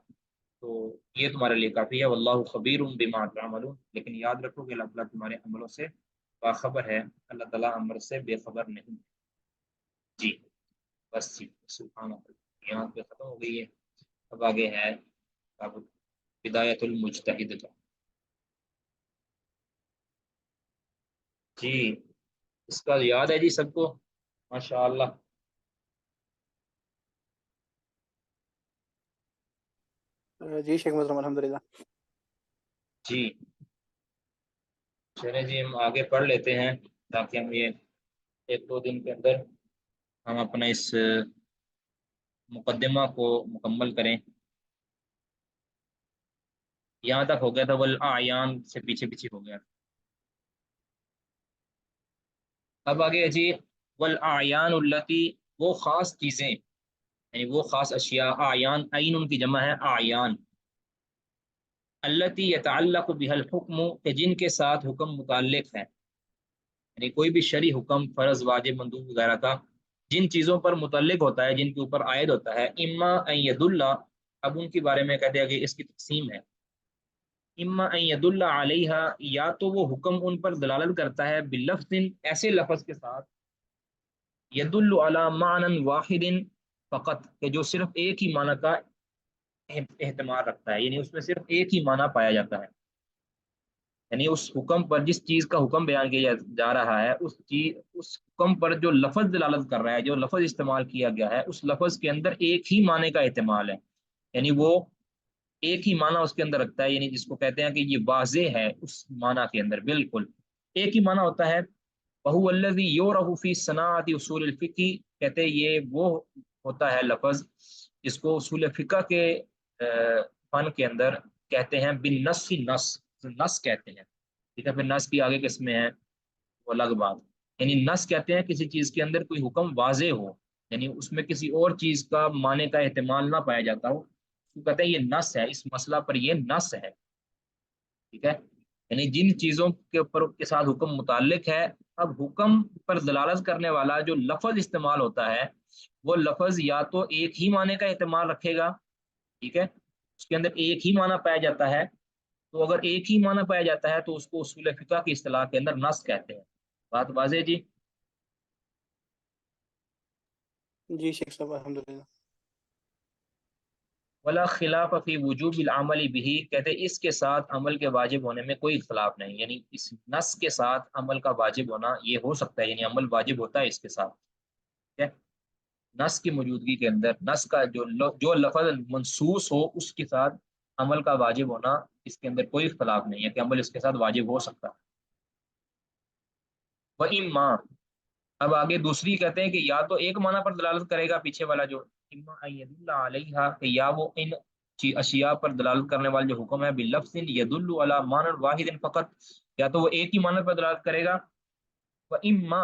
تو یہ تمہارے لیے کافی ہے، واللہ خبیر بما تعملون، لیکن یاد رکھو کہ اللہ تعالیٰ تمہارے عملوں سے باخبر ہے، اللہ تعالیٰ عمل سے بے خبر نہیں۔ جی بس جی، سبحان اللہ، یہاں پہ ختم ہو گئی ہے۔ اب آگے ہے اب بدایت المجتہد کا۔ جی اس کا یاد ہے جی سب کو، ماشاء اللہ۔ جی شیخ محترم الحمد للہ۔ جی چلیں جی ہم آگے پڑھ لیتے ہیں، تاکہ ہم یہ ایک دو دن کے اندر ہم اپنا اس مقدمہ کو مکمل کریں۔ یہاں تک ہو گیا تھا، والاعیان سے پیچھے پیچھے ہو گیا۔ اب آگے ہے جی والاعیان التی، وہ خاص چیزیں، یعنی وہ خاص اشیاء، اعیان، عین ان کی جمع ہے اعیان، التی یتعلق بها الحکم، کہ جن کے ساتھ حکم متعلق ہے، یعنی کوئی بھی شرعی حکم، فرض، واجب، مندوب وغیرہ کا جن چیزوں پر متعلق ہوتا ہے، جن کے اوپر عائد ہوتا ہے، اما ان یدل، اب ان کے بارے میں کہتے ہیں کہ اس کی تقسیم ہے، اما ان یدل علیہا، یا تو وہ حکم ان پر دلالت کرتا ہے، بلفظ، ایسے لفظ کے ساتھ، یدل علی معنی واحد فقط، کہ جو صرف ایک ہی معنی کا احتمال رکھتا ہے، یعنی اس میں صرف ایک ہی معنی پایا جاتا ہے، یعنی اس حکم پر، جس چیز کا حکم بیان کیا جا رہا ہے، اس حکم پر جو لفظ دلالت کر رہا ہے، جو لفظ استعمال کیا گیا ہے، اس لفظ کے اندر ایک ہی معنی کا احتمال ہے، یعنی وہ ایک ہی معنی اس کے اندر رکھتا ہے، یعنی جس کو کہتے ہیں کہ یہ واضح ہے اس معنی کے اندر، بالکل ایک ہی معنی ہوتا ہے۔ وَهُوَ الَّذِي يُعْرَفُ فِي صَنَاعَةِ اصول الفقہ، کہتے ہیں یہ وہ ہوتا ہے لفظ جس کو اصول فقہ کے فن کے اندر کہتے ہیں بالنص، نص، نص کہتے ہیں، ٹھیک ہے، پھر نص کی آگے قسمیں ہیں وہ الگ بات، یعنی نص کہتے ہیں کسی چیز کے اندر کوئی حکم واضح ہو، یعنی اس میں کسی اور چیز کا معنی کا احتمال نہ پایا جاتا ہو، تو کہتے ہیں یہ نص ہے، اس مسئلہ پر یہ نص ہے، ٹھیک ہے، یعنی جن چیزوں کے اوپر کے ساتھ حکم متعلق ہے، اب حکم پر دلالت کرنے والا جو لفظ استعمال ہوتا ہے، وہ لفظ یا تو ایک ہی معنی کا احتمال رکھے گا، ٹھیک ہے، اس کے اندر ایک ہی معنی پایا جاتا ہے، تو اگر ایک ہی معنی پایا جاتا ہے تو اس کو اصول فقہ کی اصطلاح کے اندر نص کہتے ہیں۔ بات واضح جی؟ جی شیخ صاحب الحمد للہ۔ ولا خلاف فی وجوب العمل به، کہتے ہیں اس کے ساتھ عمل کے واجب ہونے میں کوئی اختلاف نہیں، یعنی اس نص کے ساتھ عمل کا واجب ہونا یہ ہو سکتا ہے، یعنی عمل واجب ہوتا ہے اس کے ساتھ، ٹھیک ہے، نص کی موجودگی کے اندر، نص کا جو لفظ منصوص ہو اس کے ساتھ عمل کا واجب ہونا، اس کے اندر کوئی اختلاف نہیں ہے کہ عمل اس کے ساتھ واجب ہو سکتا ہے۔ وَإِمَّا، اب آگے دوسری کہتے ہیں کہ یا تو ایک معنی پر دلالت کرے گا پیچھے والا جو اما ان یدل علیہا، کہ یا وہ ان اشیاء پر دلالت کرنے والا جو حکم ہے بلفظ یدل علی معنی واحد فقط، یا تو وہ ایک ہی معنی پر دلالت کرے گا، و اما،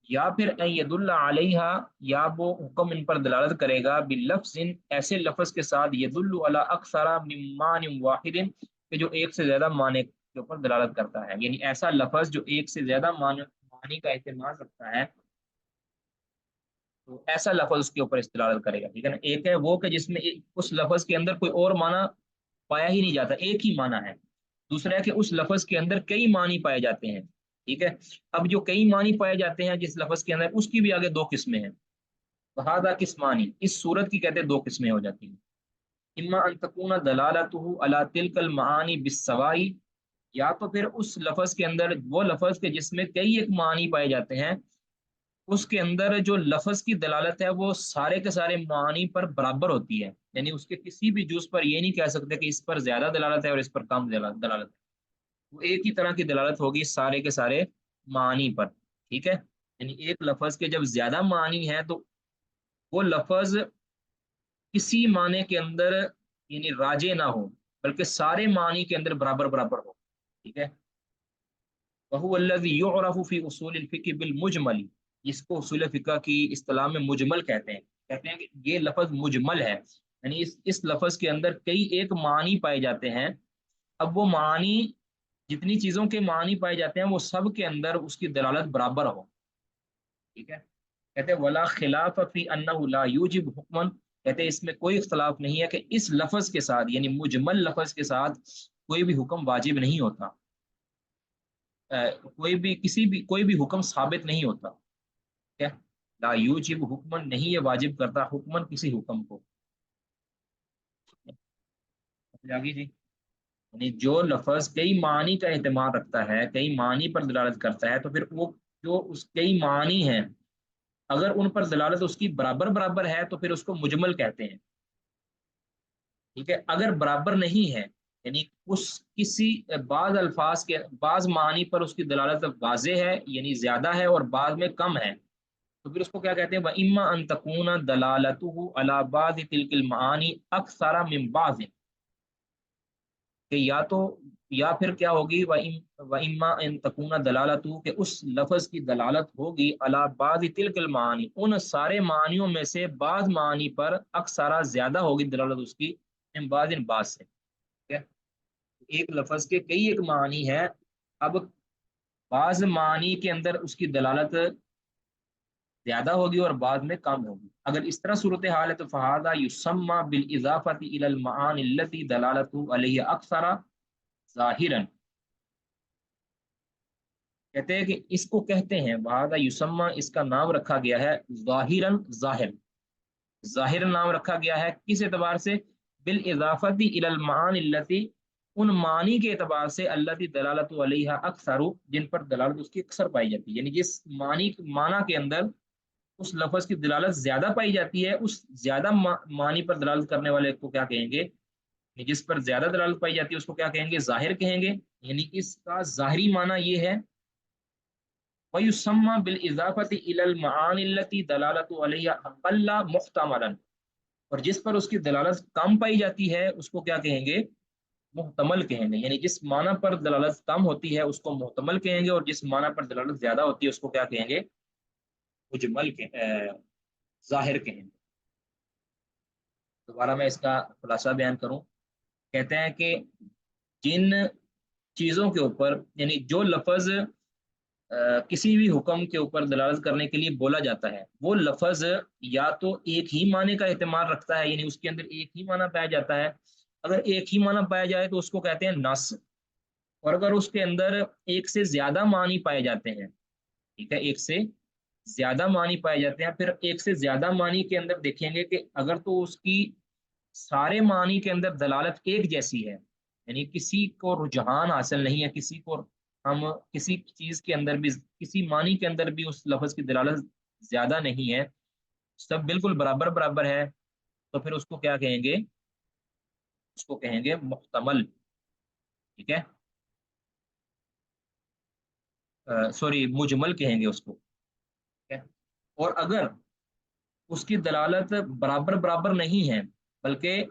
یا پھر ان یدل علیہا، یا وہ حکم ان پر دلالت کرے گا بلفظ، ایسے لفظ کے ساتھ یدل علی اکثر من معنی واحد، کہ جو ایک سے زیادہ معنی کے اوپر دلالت کرتا ہے، یعنی ایسا لفظ جو ایک سے زیادہ معنی کا احتمال رکھتا ہے، تو ایسا لفظ اس کے اوپر استدلال کرے گا، ٹھیک ہے نا، ایک ہے وہ کہ جس میں اس لفظ کے اندر کوئی اور معنی پایا ہی نہیں جاتا، ایک ہی معنی ہے، دوسرا ہے کہ اس لفظ کے اندر کئی معنی پائے جاتے ہیں، ٹھیک ہے، اب جو کئی معنی پائے جاتے ہیں جس لفظ کے اندر، اس کی بھی آگے دو قسمیں ہیں، فہذا قسمانی، اس صورت کی کہتے ہیں دو قسمیں ہو جاتی ہیں، اما ان تکون دلالته علی تلک المعانی بالسواء، یا تو پھر اس لفظ کے اندر وہ لفظ کے جس میں کئی ایک معنی پائے جاتے ہیں، اس کے اندر جو لفظ کی دلالت ہے وہ سارے کے سارے معنی پر برابر ہوتی ہے، یعنی اس کے کسی بھی جز پر یہ نہیں کہہ سکتے کہ اس پر زیادہ دلالت ہے اور اس پر کم دلالت ہے، وہ ایک ہی طرح کی دلالت ہوگی سارے کے سارے معنی پر، ٹھیک ہے، یعنی ایک لفظ کے جب زیادہ معنی ہے تو وہ لفظ کسی معنی کے اندر یعنی راجع نہ ہو، بلکہ سارے معنی کے اندر برابر برابر ہو، ٹھیک ہے، وهو الذي يعرف في اصول الفقه بالمجمل، جس کو اصول فقہ کی اصطلاح میں مجمل کہتے ہیں کہ یہ لفظ مجمل ہے، یعنی اس لفظ کے اندر کئی ایک معنی پائے جاتے ہیں، اب وہ معنی جتنی چیزوں کے معنی پائے جاتے ہیں وہ سب کے اندر اس کی دلالت برابر ہو، ٹھیک ہے، کہتے ہیں ولا خلاف فی انہ لا یوجب حکما، کہتے ہیں اس میں کوئی اختلاف نہیں ہے کہ اس لفظ کے ساتھ یعنی مجمل لفظ کے ساتھ کوئی بھی حکم واجب نہیں ہوتا، کوئی بھی حکم ثابت نہیں ہوتا. کیا لا یوجب حکمن نہیں یہ واجب کرتا حکمن کسی حکم کو. جاگی جی، یعنی جو لفظ کئی معنی کا اہتمام رکھتا ہے، کئی معنی پر دلالت کرتا ہے، تو پھر وہ جو اس کئی معنی ہیں اگر ان پر دلالت اس کی برابر برابر ہے تو پھر اس کو مجمل کہتے ہیں. ٹھیک ہے، اگر برابر نہیں ہے یعنی اس کسی بعض الفاظ کے بعض معنی پر اس کی دلالت واضح ہے یعنی زیادہ ہے اور بعض میں کم ہے، تو پھر اس کو کیا کہتے ہیں؟ وَإِمَّا أَن تَكُونَ دَلَالَتُهُ عَلَى بَعْضِ تِلْكِ الْمَعَانِ أَكْثَرَ مِن بَعْضٍ، کہ یا پھر کیا ہوگی وَإِمَّا أَن تَكُونَ دَلَالَتُهُ کہ اس لفظ کی دلالت ہوگی عَلَى بَعْضِ تِلْكِ الْمَعَانِ ان سارے معنیوں میں سے بعض معنی پر اکثر زیادہ ہوگی دلالت اس کی من بعض سے. ٹھیک ہے، ایک لفظ کے کئی ایک معنی ہے، اب بعض معنی کے اندر اس کی دلالت زیادہ ہوگی اور بعد میں کم ہوگی. اگر اس طرح صورتحال ہے تو فہذا یسمى بالاضافه الى المعانی التي دلالته علیہ اکثر ظاہرا، کہتے ہیں کہ اس کو کہتے ہیں فہذا یسمى، اس کا نام رکھا گیا ہے ظاہرا، ظاہر نام رکھا گیا ہے کس اعتبار سے؟ بالاضافه الى المعانی التي ان معنی کے اعتبار سے التي دلالت علیہ اکثر جن پر دلالت اس کی اکثر پائی جاتی ہے، یعنی جس معنی کے اندر اس لفظ کی دلالت زیادہ پائی جاتی ہے اس زیادہ معنی پر دلالت کرنے والے کو کیا کہیں گے؟ جس پر زیادہ دلالت پائی جاتی ہے اس کو کیا کہیں گے؟ ظاہر کہیں گے. یعنی اس کا ظاہری معنی یہ ہے وَيُسَمَّى بِالْإِضَافَةِ إِلَى الْمَعَانِ الَّتِي دَلَالَتُ عَلَيْهَا أَقَلَّ مُحْتَمَلًا، اور جس پر اس کی دلالت کم پائی جاتی ہے اس کو کیا کہیں گے؟ محتمل کہیں گے. یعنی جس معنی پر دلالت کم ہوتی ہے اس کو محتمل کہیں گے اور جس معنی پر دلالت زیادہ ہوتی ہے اس کو کیا کہیں گے؟ مجمل ظاہر کہیں گے. دوبارہ میں اس کا خلاصہ بیان کروں، کہتے ہیں کہ جن چیزوں کے اوپر یعنی جو لفظ کسی بھی حکم کے اوپر دلالت کرنے کے لیے بولا جاتا ہے وہ لفظ یا تو ایک ہی معنی کا اہتمام رکھتا ہے یعنی اس کے اندر ایک ہی معنی پایا جاتا ہے، اگر ایک ہی معنی پایا جائے تو اس کو کہتے ہیں نص، اور اگر اس کے اندر ایک سے زیادہ معنی پائے جاتے ہیں، ٹھیک ہے، ایک سے زیادہ معنی پائے جاتے ہیں، پھر ایک سے زیادہ معنی کے اندر دیکھیں گے کہ اگر تو اس کی سارے معنی کے اندر دلالت ایک جیسی ہے یعنی کسی کو رجحان حاصل نہیں ہے، کسی کو ہم کسی چیز کے اندر بھی کسی معنی کے اندر بھی اس لفظ کی دلالت زیادہ نہیں ہے، سب بالکل برابر برابر ہے، تو پھر اس کو کیا کہیں گے؟ اس کو کہیں گے محتمل. ٹھیک ہے، سوری مجمل کہیں گے اس کو. ٹھیک ہے، اور اگر اس کی دلالت برابر برابر نہیں ہے بلکہ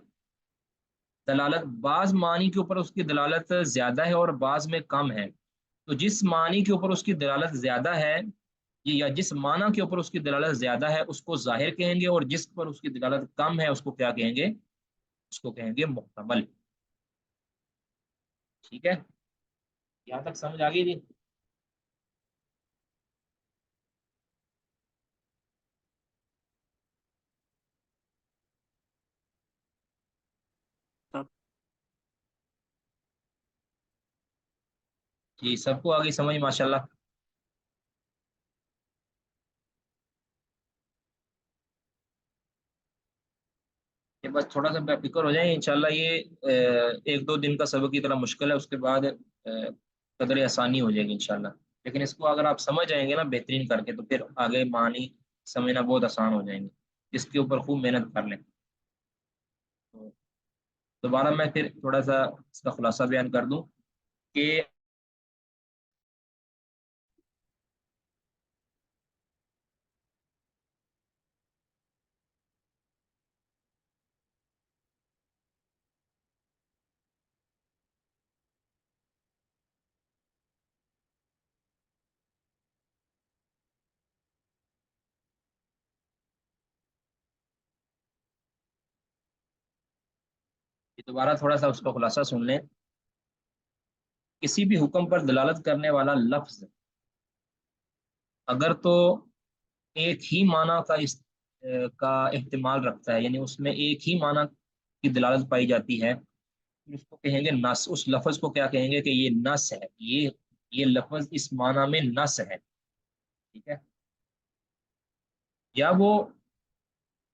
دلالت بعض معنی کے اوپر اس کی دلالت زیادہ ہے اور بعض میں کم ہے، تو جس معنی کے اوپر اس کی دلالت زیادہ ہے یا جس معنی کے اوپر اس کی دلالت زیادہ ہے اس کو ظاہر کہیں گے، اور جس پر اس کی دلالت کم ہے اس کو کیا کہیں گے؟ اس کو کہیں گے محتمل. ٹھیک ہے، یہاں تک سمجھ آ گئی تھی؟ جی سب کو آگے سمجھ ماشاء اللہ. کہ بس تھوڑا سا بے فکر ہو جائیں انشاءاللہ، یہ ایک دو دن کا سبق کی طرح مشکل ہے، اس کے بعد قدر آسانی ہو جائے گی انشاءاللہ. لیکن اس کو اگر آپ سمجھ جائیں گے نا بہترین کر کے تو پھر آگے معنی سمجھنا بہت آسان ہو جائیں گے، اس کے اوپر خوب محنت کر لیں. تو دوبارہ میں پھر تھوڑا سا اس کا خلاصہ بیان کر دوں کہ دوبارہ تھوڑا سا اس کا خلاصہ سن لیں. کسی بھی حکم پر دلالت کرنے والا لفظ اگر تو ایک ہی معنی کا کا احتمال رکھتا ہے، یعنی اس میں ایک ہی معنی کی دلالت پائی جاتی ہے، اس کو کہیں گے نص، اس لفظ کو کیا کہیں گے کہ یہ نص ہے، یہ لفظ اس معنی میں نص ہے، ٹھیک ہے؟ یا وہ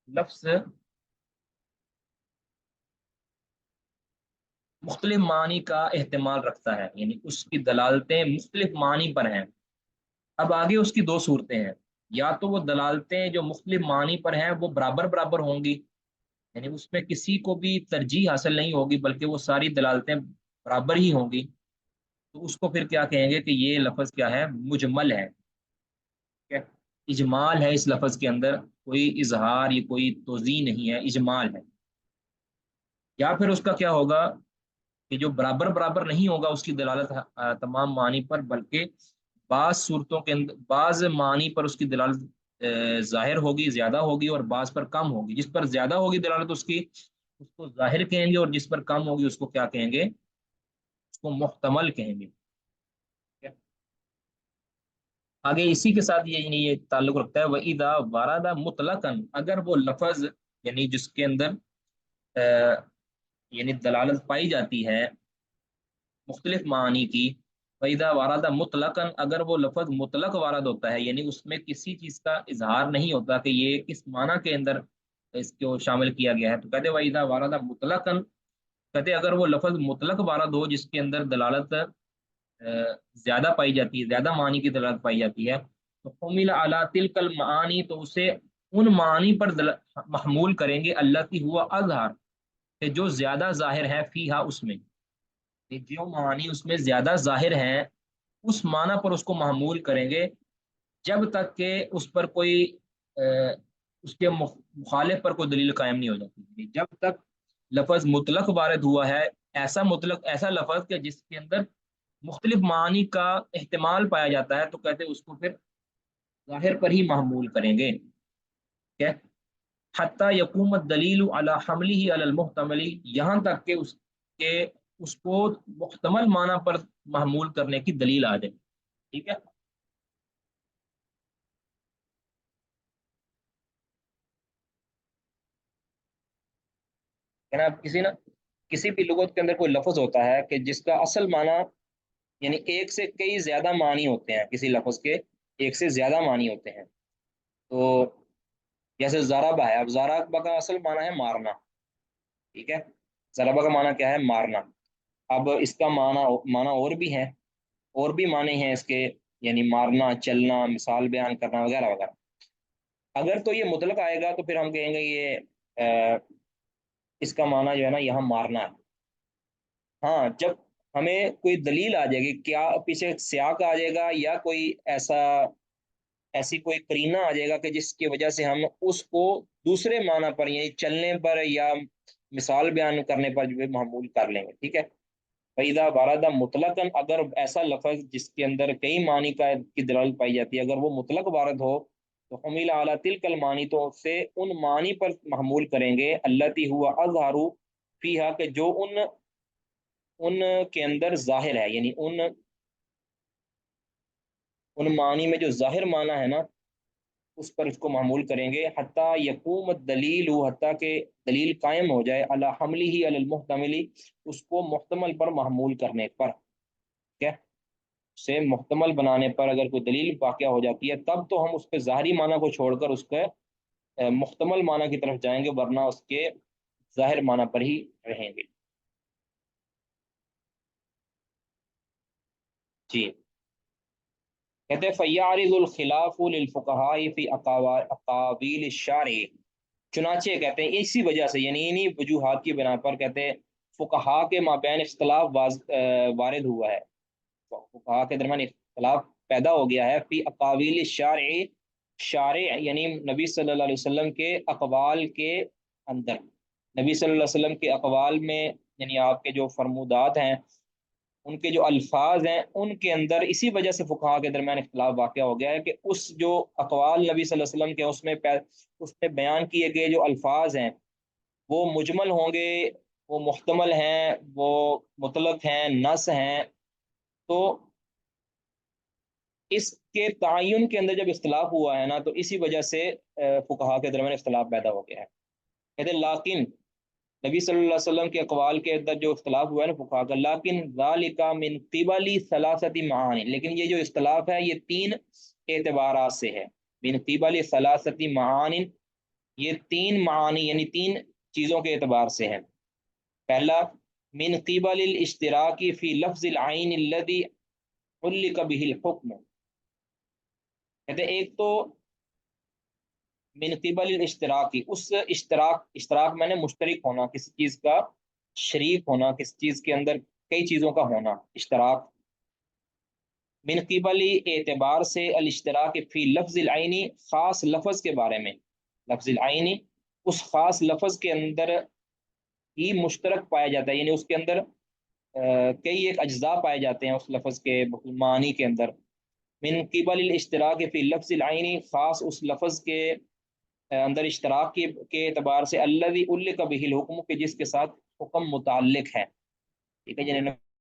لفظ مختلف معنی کا احتمال رکھتا ہے، یعنی اس کی دلالتیں مختلف معنی پر ہیں۔ اب آگے اس کی دو صورتیں ہیں، یا تو وہ دلالتیں جو مختلف معنی پر ہیں وہ برابر برابر ہوں گی، یعنی اس میں کسی کو بھی ترجیح حاصل نہیں ہوگی بلکہ وہ ساری دلالتیں برابر ہی ہوں گی، تو اس کو پھر کیا کہیں گے کہ یہ لفظ کیا ہے؟ مجمل ہے، ٹھیک ہے؟ اجمال ہے اس لفظ کے اندر، کوئی اظہار یا کوئی توضیح نہیں ہے، اجمال ہے۔ یا پھر اس کا کیا ہوگا کہ جو برابر برابر نہیں ہوگا اس کی دلالت تمام معنی پر، بلکہ بعض صورتوں کے اندر بعض معنی پر اس کی دلالت ظاہر ہوگی، زیادہ ہوگی، اور بعض پر کم ہوگی۔ جس پر زیادہ ہوگی دلالت اس کی، اس کو ظاہر کہیں گے، اور جس پر کم ہوگی اس کو کیا کہیں گے؟ اس کو محتمل کہیں گے، ٹھیک ہے؟ آگے اسی کے ساتھ یہ تعلق رکھتا ہے، وَإِذَا وَرَدَ مُطْلَقًا، اگر وہ لفظ یعنی جس کے اندر یعنی دلالت پائی جاتی ہے مختلف معانی کی، فَإِذَا وَرَدَ مُطْلَقًا، اگر وہ لفظ مطلق وارد ہوتا ہے، یعنی اس میں کسی چیز کا اظہار نہیں ہوتا کہ یہ کس معنی کے اندر اس کو شامل کیا گیا ہے، تو کہتے ہیں وَإِذَا وَرَدَ مُطْلَقًا، کہتے ہیں اگر وہ لفظ مطلق وارد ہو جس کے اندر دلالت زیادہ پائی جاتی ہے، زیادہ معنی کی دلالت پائی جاتی ہے، تو حمل علی تلک المعانی، تو اسے ان معنی پر محمول کریں گے، التی ہوا اظہر، کہ جو زیادہ ظاہر ہے، فیہا، اس میں، کہ جو معنی اس میں زیادہ ظاہر ہیں اس معنی پر اس کو محمول کریں گے، جب تک کہ اس پر کوئی اس کے مخالف پر کوئی دلیل قائم نہیں ہو جاتی، جب تک لفظ مطلق وارد ہوا ہے، ایسا لفظ کہ جس کے اندر مختلف معانی کا احتمال پایا جاتا ہے، تو کہتے ہیں اس کو پھر ظاہر پر ہی محمول کریں گے، ٹھیک ہے؟ حتی یقوم الدلیل علی حملہ علی المحتمل، یہاں تک کہ اس کو محتمل معنی پر محمول کرنے کی دلیل آ جائے، ٹھیک ہے؟ جناب کسی بھی لغت کے اندر کوئی لفظ ہوتا ہے کہ جس کا اصل معنی، یعنی ایک سے کئی زیادہ معنی ہوتے ہیں، کسی لفظ کے ایک سے زیادہ معنی ہوتے ہیں، تو جیسے ضربہ ہے، اب ضربہ کا اصل معنی ہے مارنا، ٹھیک ہے؟ ضربہ کا معنی کیا ہے؟ مارنا۔ اب اس کا معنی اور بھی ہے، اور بھی معنی ہیں اس کے، یعنی مارنا، چلنا، مثال بیان کرنا، وغیرہ وغیرہ۔ اگر تو یہ مطلق آئے گا تو پھر ہم کہیں گے یہ اس کا معنی جو ہے نا یہاں مارنا ہے۔ ہاں، جب ہمیں کوئی دلیل آ جائے گی، کیا پیچھے سیاق آ جائے گا یا کوئی ایسی کوئی قرینہ آ جائے گا کہ جس کی وجہ سے ہم اس کو دوسرے معنی پر، یعنی چلنے پر یا مثال بیان کرنے پر جو ہے محمول کر لیں گے، ٹھیک ہے؟ فَإِذَا وَرَدَ مُطْلَقًا، اگر ایسا لفظ جس کے اندر کئی معنی کی دلالت پائی جاتی ہے، اگر وہ مطلق وارد ہو، تو حمل علی تلک المعانی، تو اسے ان معنی پر محمول کریں گے، التی ہوا اظہر فیہا، کہ جو ان کے اندر ظاہر ہے، یعنی ان معنی میں جو ظاہر معنی ہے نا اس پر اس کو معمول کریں گے، حتیٰ یقوم الدلیل، حتیٰ کہ دلیل قائم ہو جائے، علی حملہ علی المحتمل، اس کو محتمل پر محمول کرنے پر، ٹھیک ہے؟ سے محتمل بنانے پر اگر کوئی دلیل واقع ہو جاتی ہے تب تو ہم اس کے ظاہری معنی کو چھوڑ کر اس کے محتمل معنی کی طرف جائیں گے، ورنہ اس کے ظاہر معنی پر ہی رہیں گے۔ جی، کہتے ہیں فَيَعْرِضُ الْخِلَافُ لِلْفُقَهَاءِ فِي أَقَاوِيلِ الشَّارِعِ، چنانچہ کہتے ہیں اسی وجہ سے، یعنی انہی وجوہات کی بنا پر کہتے ہیں فقہا کے مابین اختلاف وارد ہوا ہے، فقہا کے درمیان اختلاف پیدا ہو گیا ہے، فی اقاویل الشارع، شارع یعنی نبی صلی اللہ علیہ وسلم کے اقوال کے اندر، نبی صلی اللہ علیہ وسلم کے اقوال میں، یعنی آپ کے جو فرمودات ہیں، ان کے جو الفاظ ہیں، ان کے اندر اسی وجہ سے فقہا کے درمیان اختلاف واقع ہو گیا ہے کہ اس جو اقوال نبی صلی اللہ علیہ وسلم کے اس میں بیان کیے گئے جو الفاظ ہیں وہ مجمل ہوں گے، وہ محتمل ہیں، وہ مطلق ہیں، نص ہیں، تو اس کے تعین کے اندر جب اختلاف ہوا ہے نا تو اسی وجہ سے فقہا کے درمیان اختلاف پیدا ہو گیا ہے. کہتے ہیں لیکن نبی صلی اللہ علیہ وسلم کے اقوال کے اندر جو اختلاف ہوا ہے نا فقہا کا، لیکن ذالک من قبل ثلاثه معانی، لیکن یہ جو اختلاف ہے یہ 3 اعتبارات سے ہے. من قبل ثلاثه معانی، یہ 3 معانی یعنی 3 چیزوں کے اعتبار سے ہے. پہلا من قبل الاشتراک فی لفظ العین الذي علق به الحکم، کہتے ہیں ایک تو من قبل الاشتراکی، اس اشتراک میں نے مشترک ہونا، کسی چیز کا شریک ہونا، کسی چیز کے اندر کئی چیزوں کا ہونا، اشتراک. من قبل اعتبار سے الاشتراک فی لفظ العینی، خاص لفظ کے بارے میں، لفظ العینی اس خاص لفظ کے اندر ہی مشترک پایا جاتا ہے، یعنی اس کے اندر کئی ایک اجزاء پائے جاتے ہیں اس لفظ کے معنی کے اندر. من قبل الاشتراک فی لفظ العینی، خاص اس لفظ کے اندر اشتراک کے اعتبار سے الذی علق بہ الحکم، کہ جس کے ساتھ حکم متعلق ہے. ٹھیک ہے جنہیں